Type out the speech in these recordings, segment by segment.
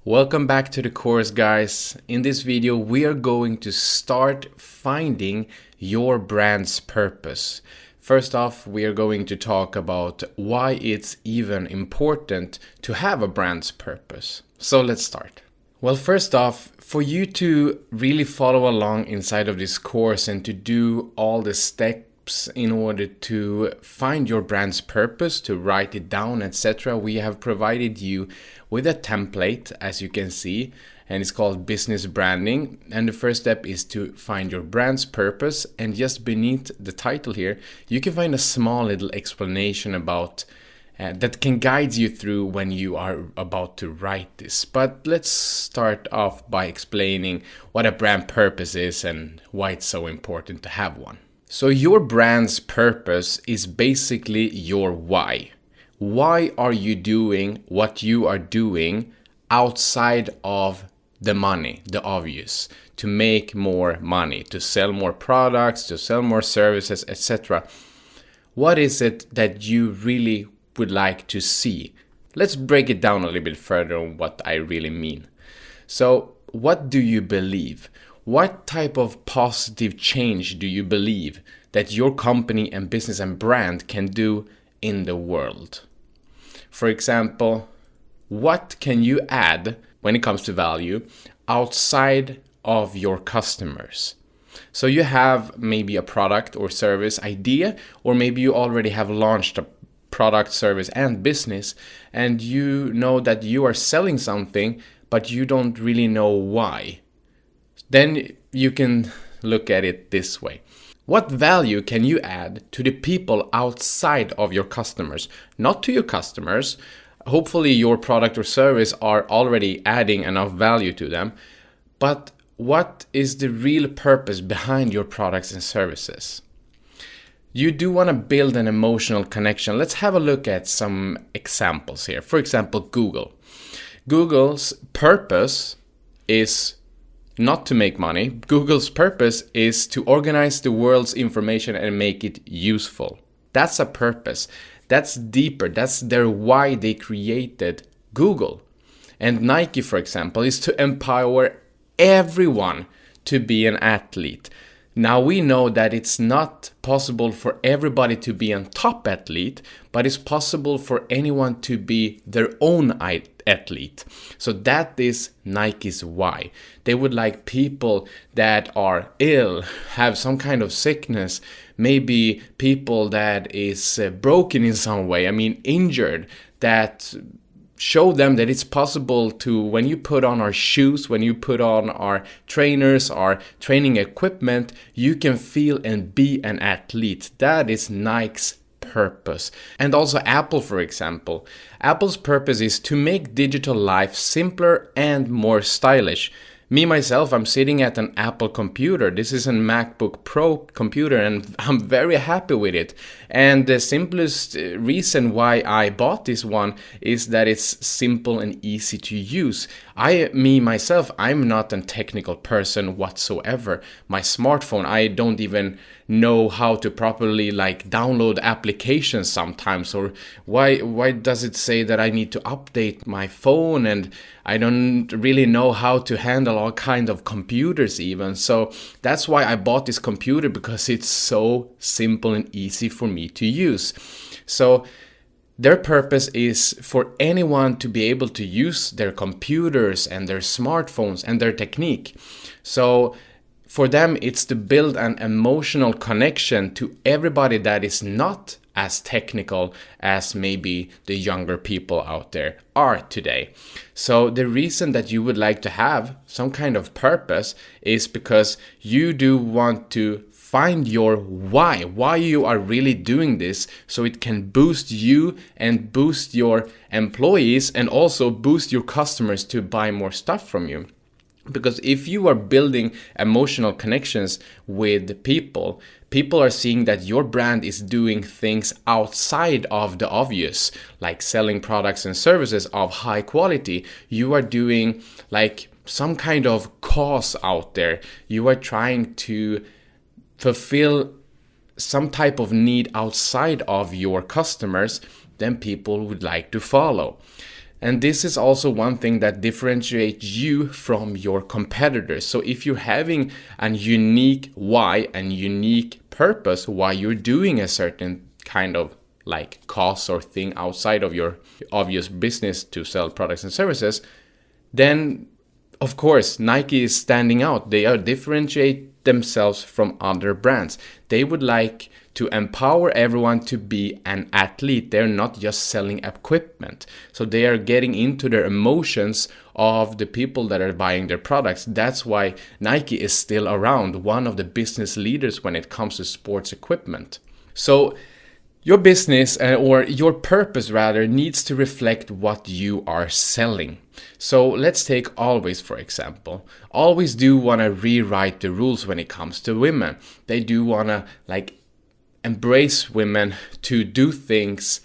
Welcome back to the course, guys. In this video, we are going to start finding your brand's purpose. First off, we are going to talk about why it's even important to have a brand's purpose. So let's start. Well, first off, for you to really follow along inside of this course and to do all the steps in order to find your brand's purpose, to write it down, etc., we have provided you with a template, as you can see, and it's called Business Branding. And the first step is to find your brand's purpose, and just beneath the title here, you can find a small little explanation about that can guide you through when you are about to write this. But let's start off by explaining what a brand purpose is and why it's so important to have one. So your brand's purpose is basically your why. Why are you doing what you are doing outside of the money, the obvious, to make more money, to sell more products, to sell more services, etc.? What is it that you really would like to see? Let's break it down a little bit further on what I really mean. So, what do you believe? What type of positive change do you believe that your company and business and brand can do in the world? For example, what can you add when it comes to value outside of your customers? So you have maybe a product or service idea, or maybe you already have launched a product, service, and business, and you know that you are selling something, but you don't really know why. Then you can look at it this way. What value can you add to the people outside of your customers? Not to your customers. Hopefully your product or service are already adding enough value to them. But what is the real purpose behind your products and services? You do want to build an emotional connection. Let's have a look at some examples here. For example, Google. Google's purpose is not to make money. Google's purpose is to organize the world's information and make it useful. That's a purpose. That's deeper. That's their why they created Google. And Nike, for example, is to empower everyone to be an athlete. Now we know that it's not possible for everybody to be a top athlete, but it's possible for anyone to be their own athlete. So that is Nike's why. They would like people that are ill, have some kind of sickness, maybe people that is broken in some way, injured, that show them that it's possible to, when you put on our shoes, when you put on our trainers, our training equipment, you can feel and be an athlete. That is Nike's purpose. And also Apple, for example. Apple's purpose is to make digital life simpler and more stylish. Me, myself, I'm sitting at an Apple computer. This is a MacBook Pro computer and I'm very happy with it. And the simplest reason why I bought this one is that it's simple and easy to use. Myself, I'm not a technical person whatsoever. My smartphone, I don't even know how to properly download applications sometimes, or why does it say that I need to update my phone, and I don't really know how to handle all kinds of computers even. So that's why I bought this computer, because it's so simple and easy for me to use. So their purpose is for anyone to be able to use their computers and their smartphones and their technique. So for them, it's to build an emotional connection to everybody that is not as technical as maybe the younger people out there are today. So the reason that you would like to have some kind of purpose is because you do want to find your why you are really doing this, so it can boost you and boost your employees and also boost your customers to buy more stuff from you. Because if you are building emotional connections with people, people are seeing that your brand is doing things outside of the obvious, like selling products and services of high quality. You are doing some kind of cause out there. You are trying to fulfill some type of need outside of your customers, then people would like to follow. And this is also one thing that differentiates you from your competitors. So if you're having a unique why and unique purpose why you're doing a certain kind of like cause or thing outside of your obvious business to sell products and services, then of course Nike is standing out. They are differentiate themselves from other brands. They would like to empower everyone to be an athlete. They're not just selling equipment. So they are getting into their emotions of the people that are buying their products. That's why Nike is still around, one of the business leaders when it comes to sports equipment. So your business or your purpose rather needs to reflect what you are selling. So let's take Always for example. Always do want to rewrite the rules when it comes to women. They do want to like embrace women to do things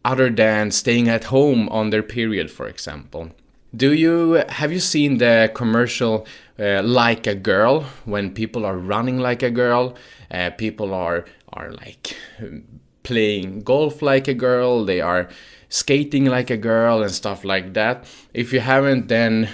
other than staying at home on their period, for example. Have you seen the commercial Like a Girl, when people are running like a girl, people are like playing golf like a girl, they are skating like a girl and stuff like that? If you haven't, then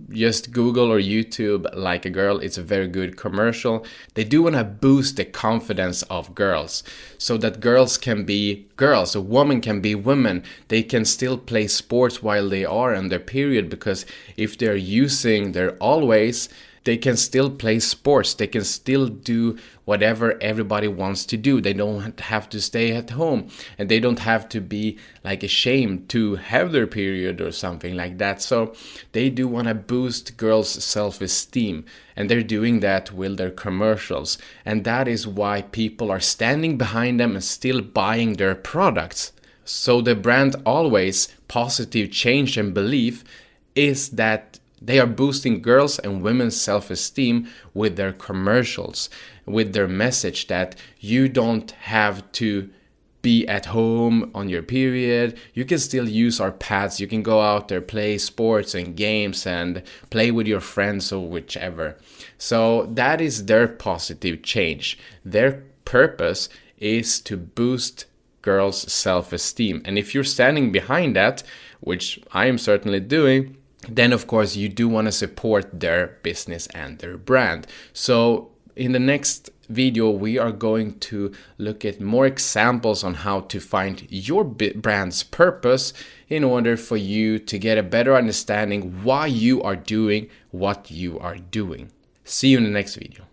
just Google or YouTube Like a Girl. It's a very good commercial. They do want to boost the confidence of girls so that girls can be girls, a woman can be women. They can still play sports while they are on their period, because if they're using their Always, they can still play sports. They can still do whatever everybody wants to do. They don't have to stay at home, and they don't have to be like ashamed to have their period or something like that. So they do want to boost girls' self-esteem, and they're doing that with their commercials. And that is why people are standing behind them and still buying their products. So the brand Always positive change and belief is that they are boosting girls' and women's self-esteem with their commercials, with their message that you don't have to be at home on your period. You can still use our pads. You can go out there, play sports and games and play with your friends or whichever. So that is their positive change. Their purpose is to boost girls' self-esteem. And if you're standing behind that, which I am certainly doing, then of course you do want to support their business and their brand. So in the next video we are going to look at more examples on how to find your brand's purpose in order for you to get a better understanding why you are doing what you are doing. See you in the next video.